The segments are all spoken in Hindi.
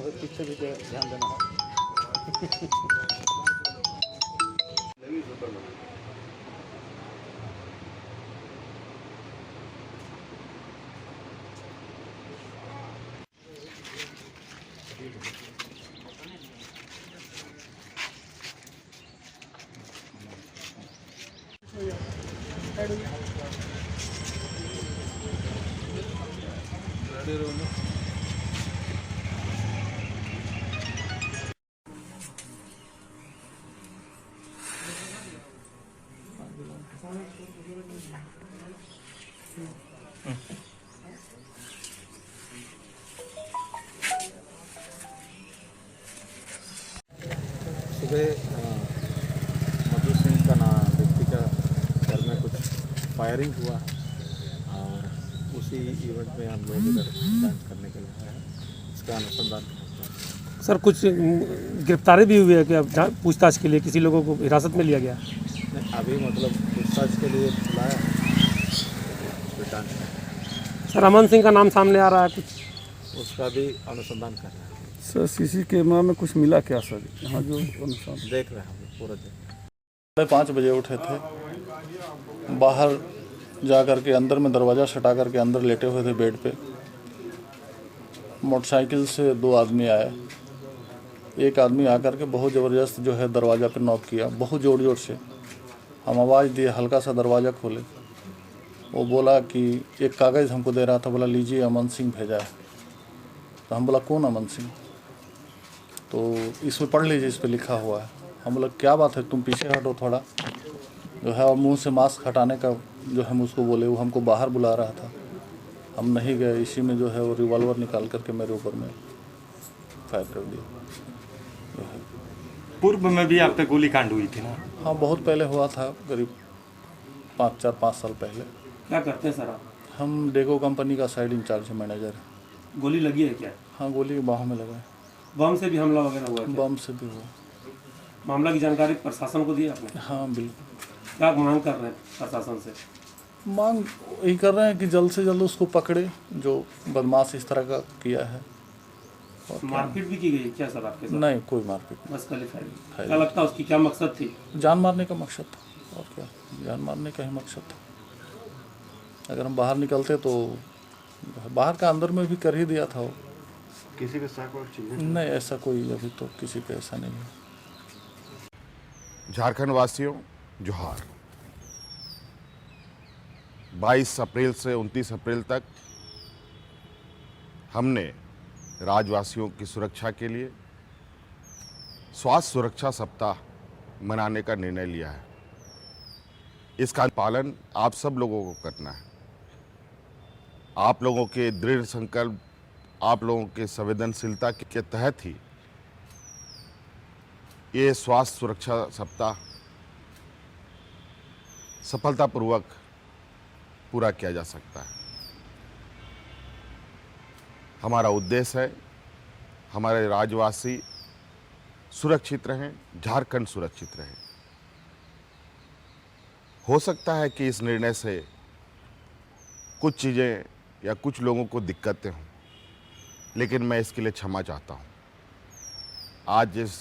पीछे भी ध्यान देना है। सुबह मधु सिंह का नाम व्यक्ति का घर में कुछ फायरिंग हुआ और उसी इवेंट में हम लोग इधर जांच करने के लिए आए हैं, इसका अनुसंधान। सर कुछ गिरफ्तारी भी हुई है कि अब पूछताछ के लिए किसी लोगों को हिरासत में लिया गया? नहीं, अभी मतलब पूछताछ के लिए बुलाया है, जांच कर। सर अमन सिंह का नाम सामने आ रहा है, कुछ उसका भी अनुसंधान कर रहे हैं। सर सीसी कैमरा में कुछ मिला क्या सर यहाँ जो अनुसंधान देख रहे हैं हम लोग पूरा देख। 5:30 बजे उठे थे, बाहर जा कर के अंदर में दरवाज़ा सटा करके अंदर लेटे हुए थे बेड पे। मोटरसाइकिल से 2 आदमी आए। एक आदमी आकर के बहुत ज़बरदस्त जो है दरवाज़ा पे नॉक किया, बहुत ज़ोर ज़ोर से। हम आवाज़ दिए, हल्का सा दरवाज़ा खोले। वो बोला कि एक कागज़ हमको दे रहा था, बोला लीजिए अमन सिंह भेजा है। तो हम बोला कौन अमन सिंह? तो इसमें पढ़ लीजिए, इस पर लिखा हुआ है। हम बोला क्या बात है, तुम पीछे हटो थोड़ा जो है, और मुंह से मास्क हटाने का जो हम उसको बोले, वो हमको बाहर बुला रहा था। हम नहीं गए, इसी में जो है वो रिवॉल्वर निकाल करके मेरे ऊपर में फायर कर दिया। पूर्व में भी आप पे गोली कांड हुई थी ना? हाँ, बहुत पहले हुआ था, करीब 5 साल पहले। क्या करते हैं सर आप? हम डेगो कंपनी का साइड इंचार्ज मैनेजर है। गोली लगी है क्या? हाँ, गोली बाहों में लगा है। बम से भी हमला वगैरह हुआ है? बम से भी हुआ। मामला की जानकारी प्रशासन को दी आपने? हाँ बिल्कुल। क्या मांग कर रहे हैं प्रशासन से? मांग यही कर रहे हैं कि जल्द से जल्द उसको पकड़े जो बदमाश इस तरह का किया है। मारपीट भी की गई क्या सर आपके साथ? नहीं, कोई मारपीट बस खाली फायरिंग। क्या लगता है उसकी क्या मकसद थी? जान मारने का मकसद था, और क्या, जान मारने का ही मकसद था। अगर हम बाहर निकलते तो बाहर का अंदर में भी कर ही दिया था वो। किसी के साथ नहीं, ऐसा कोई अभी तो किसी पे ऐसा नहीं है। झारखंड वासियों जोहार। 22 अप्रैल से 29 अप्रैल तक हमने राज्यवासियों की सुरक्षा के लिए स्वास्थ्य सुरक्षा सप्ताह मनाने का निर्णय लिया है। इसका पालन आप सब लोगों को करना है। आप लोगों के दृढ़ संकल्प, आप लोगों के संवेदनशीलता के तहत ही ये स्वास्थ्य सुरक्षा सप्ताह सफलतापूर्वक पूरा किया जा सकता है। हमारा उद्देश्य है हमारे राज्यवासी सुरक्षित रहें, झारखंड सुरक्षित रहे। हो सकता है कि इस निर्णय से कुछ चीज़ें या कुछ लोगों को दिक्कतें हों, लेकिन मैं इसके लिए क्षमा चाहता हूं। आज इस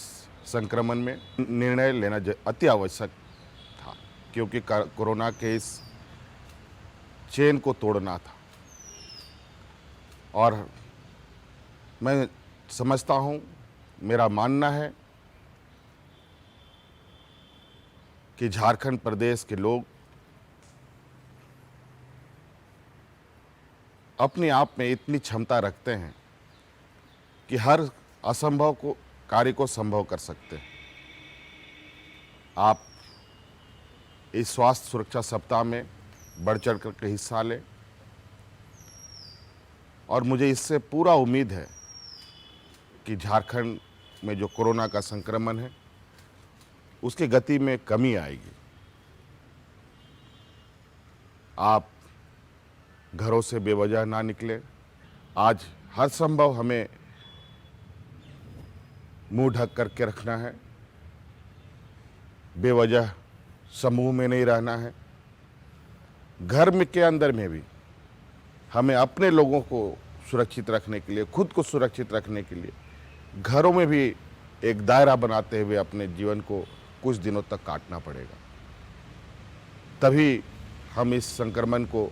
संक्रमण में निर्णय लेना अति आवश्यक था, क्योंकि कोरोना के इस चेन को तोड़ना था। और मैं समझता हूं, मेरा मानना है कि झारखंड प्रदेश के लोग अपने आप में इतनी क्षमता रखते हैं कि हर असंभव कार्य को संभव कर सकते हैं। आप इस स्वास्थ्य सुरक्षा सप्ताह में बढ़ चढ़ कर हिस्सा लें, और मुझे इससे पूरा उम्मीद है कि झारखंड में जो कोरोना का संक्रमण है उसकी गति में कमी आएगी। आप घरों से बेवजह ना निकले। आज हर संभव हमें मुंह ढक करके रखना है, बेवजह समूह में नहीं रहना है। घर में के अंदर में भी हमें अपने लोगों को सुरक्षित रखने के लिए, खुद को सुरक्षित रखने के लिए घरों में भी एक दायरा बनाते हुए अपने जीवन को कुछ दिनों तक काटना पड़ेगा। तभी हम इस संक्रमण को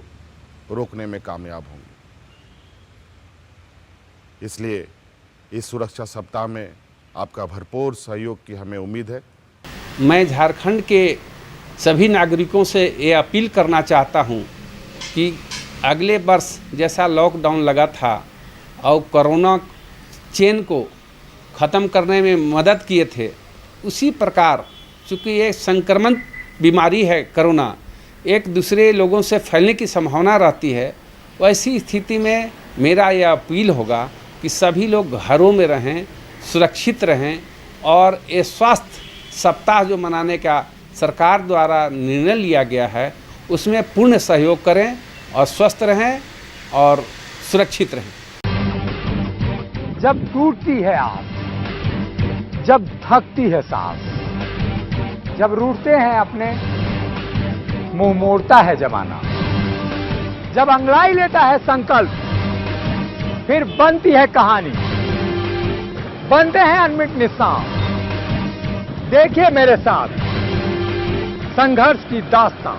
रोकने में कामयाब होंगे। इसलिए इस सुरक्षा सप्ताह में आपका भरपूर सहयोग की हमें उम्मीद है। मैं झारखंड के सभी नागरिकों से ये अपील करना चाहता हूँ कि अगले वर्ष जैसा लॉकडाउन लगा था और कोरोना चेन को ख़त्म करने में मदद किए थे, उसी प्रकार चूँकि ये संक्रमण बीमारी है कोरोना, एक दूसरे लोगों से फैलने की संभावना रहती है, वैसी स्थिति में मेरा यह अपील होगा कि सभी लोग घरों में रहें, सुरक्षित रहें और ये स्वास्थ्य सप्ताह जो मनाने का सरकार द्वारा निर्णय लिया गया है उसमें पूर्ण सहयोग करें और स्वस्थ रहें और सुरक्षित रहें। जब टूटती है आस, जब थकती है सांस, जब रूठते हैं अपने, मुंह मोड़ता है जमाना, जब अंगड़ाई लेता है संकल्प, फिर बनती है कहानी, बनते हैं अनमिट निशान। देखिए मेरे साथ संघर्ष की दास्तां।